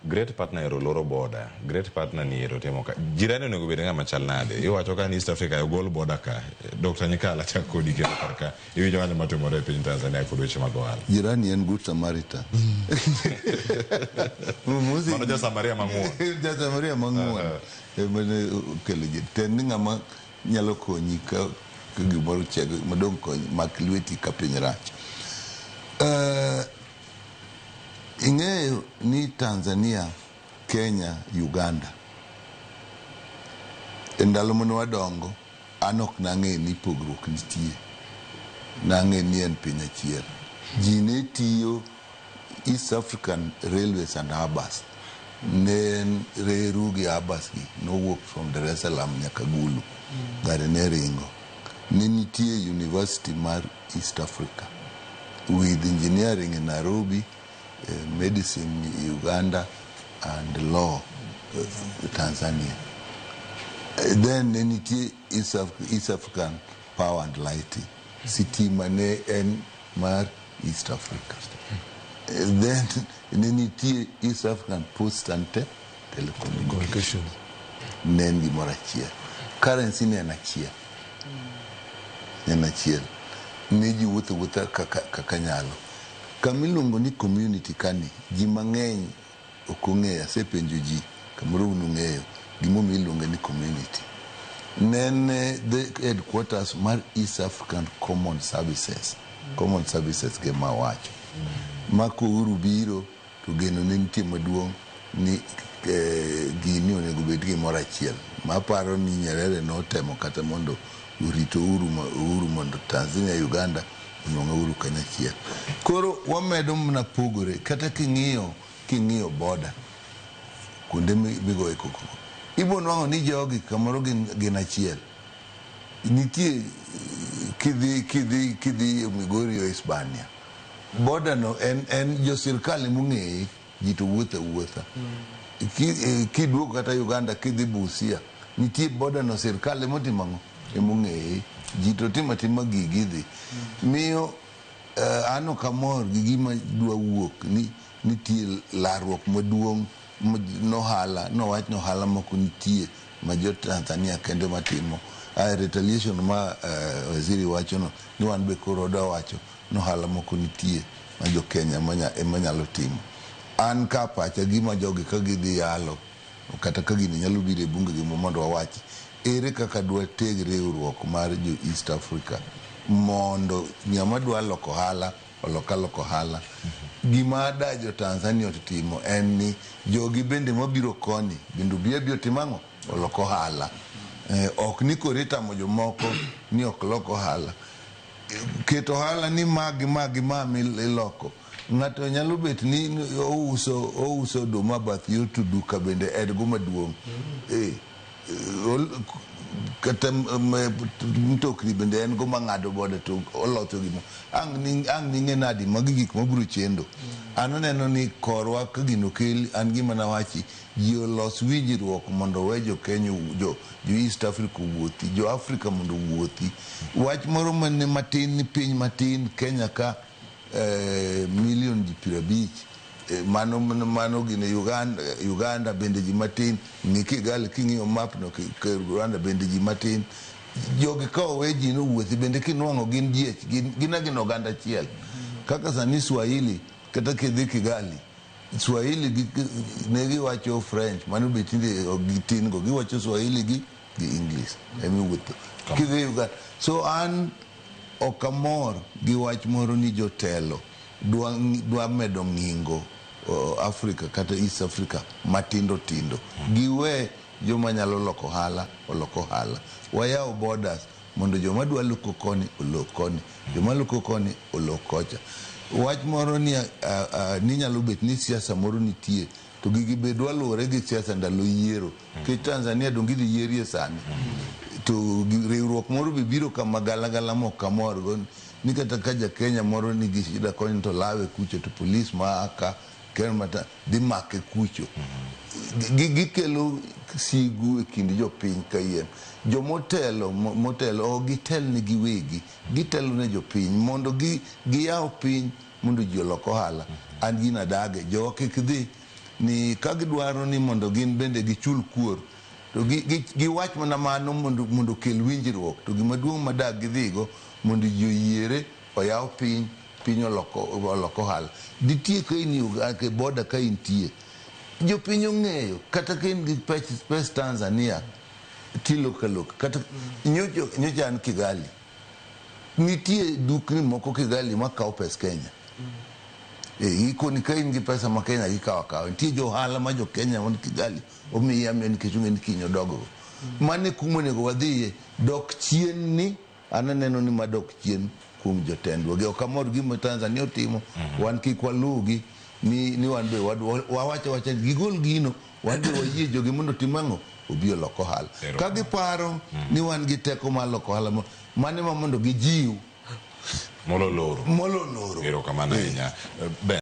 great partner ero loro border, great partner ni ero temo ka jirani onego bed ng'ama chal nade. Iwacho ka ni East Africa ogol border ka, Dr. Nyikala chak kodi kendo karka iwinjo ng'ano matimore e piny Tanzania kod weche mag ohala. Jirani en good Samaritan. Mano ja Samaria mang'uon. Ja Samaria mang'uon. Kele ten ni ng'ama nyalo konyi ka gimoro chego madong konyi mak lweti ka piny rach. Ing'eyo ni Tanzania, Kenya, Uganda e ndalo mane wadongo an ok nang'e ni pogruok nitie, nang'e ni en piny achiel. Ji ne tiyo East African Railways and Harbors, ne reru gi Harbors gi nowuok from Dar es Salaam nyaka Gulu, gari ne ringo. Ne nitie University mar East Africa with engineering in Nairobi, medicine Uganda, and law Tanzania. Then nitie East African Power and Lighting, sitima ne en mar East Africa. Then nitie East African Post and Telecommunication, ne en gimoro achiel. Currency ne en achiel, ne ji wuotho kaka nyalo. Kamiluongo ni community kani, ji mang'eny ok ong'eyo, asepenjo ji, kamoro unung'eyo, gimomiyo iluonge ni community. Nene the headquarters mar East African Common Services ge mawacho. Mako uru biro, to geno ne nitie maduong' ni gini onego bed gimoro achiel. Maparo ni Nyerere notemo kata mondo urito uru mondo Tanzania, Uganda unong'a uru kanyachiel. Koro wamedo mna pogore, kata king'iyo border kuonde migoe koko, ibo nwang'o ni jogi kamoro gin achiel. Nitie kidhi Migori o Hispania, border no en jo sirkal mong'eye, ji to wuotha. Kiduogo kata Uganda, kidhi Busia, nitie border no sirkal motimo emong'eye, ji to tima gigidhi. Miyo ano kamor gi gima dwa wuok ni nitie larruok maduong' nowach nohala moko nitie ma jo Tanzania kende matimo. Retaliation ma waziri wacho no, ni wan be koro da wacho nohala moko nitie ma jo Kenya manyalo timo. An ka pacha gima jogi ka gidhi yalo, kata ka gini nyalo biro e bunge gi mondo wawachi, ere kaka dwa teg riwruok mar jo East Africa mondo ng'ama dwa loko hala oloko hala. Gima da jo Tanzania otimo en ni jogi bende mabiro koni bende biro timang'o oloko hala. Ok ni korita mo jomoko ni ok loko hala. Keto hala ni magi miloko. Ng'ato nyalo bet ni ouso doma bath yoto duka bende edgo maduong'. Kata mtokni bende en go mang'ado bode to oloto gimo. Ang ning'e nadi magi gik mabiro chendo. An aneno ni korwa ka gino kel, an gima nawachi, ji olos winjruok mondo we jo Kenya, jo East Africa wuothi, jo Africa mondo wuothi. Wach moro mane matin ni piny matin, Kenya ka milion ji 50, mano gine Uganda bende ji matin, ni Kigali king'iyo map no Uganda bende ji matin. Jogi ka owe ji no wuothi bende kinwang'o gin jiech, gin oganda achiel. Kaka sani Swahili, kata kidhi Kigali, Swahili ne giwacho French, mano be tinde gitin go, giwacho Swahili gi English emi wuotho kidhi Uganda. So an okamor gi wach moro ni jotelo dwa medo ng'ingo Africa kata East Africa matindo giwe joma nyalo loko hala oloko hala. Wayaw borders mondo joma dwa loko koni olok koni, joma loko koni olok kocha. Wach moro ni nyalo bet ni siasa moro nitie, to gigi be dwa luwore gi siasa ndalo yiero. Ke Tanzania dongi dhi yierie sani, to riwruok moro be biro kama galagala mok kamor go ni kata ka ja Kenya moro ni gi shida koni to lawe kucho, to polis ma aka kermata di make kucho. Gikelo sigu e kind jopiny kayien. Jomotelo gitel ni giwegi, gitelo ne jopiny mondo giyaw piny mondo ji olok ohala. An gina dage, jowa kik dhi ni ka gidwaro ni mondo gin bende gichul kuor to giwach mana mano mondo kel winjruok to gima duong' madak gidhigo mondo ji oyiere oyaw piny oloko ohala. Nitie ka in ke boda ka intie jopiny ong'eyo kata ka in gi pes Tanzania tilokaloka kata nyocha an Kigali, nitie dukni moko Kigali makawo pes Kenya. Ikoni ka in gi pesa ma Kenya gikawo akawa. Nitie jo ohala ma jo Kenya man Kigali omiyi amien nikech ong'e ni kiny odogo. Mane kumonego wadhiye dok chien ni ananeno ni madok chien kuom jotendwa. Ok amor gima Tanzania otimo, wan kik walugi ni wan be wawacha gigol gino, wan be wayie jogi mondo timang'o obi oloko ohala. Ka giparo ni wan gi teko mar loko ohala, mane ma mondo gijiw molo loro. Erokamano ahinya.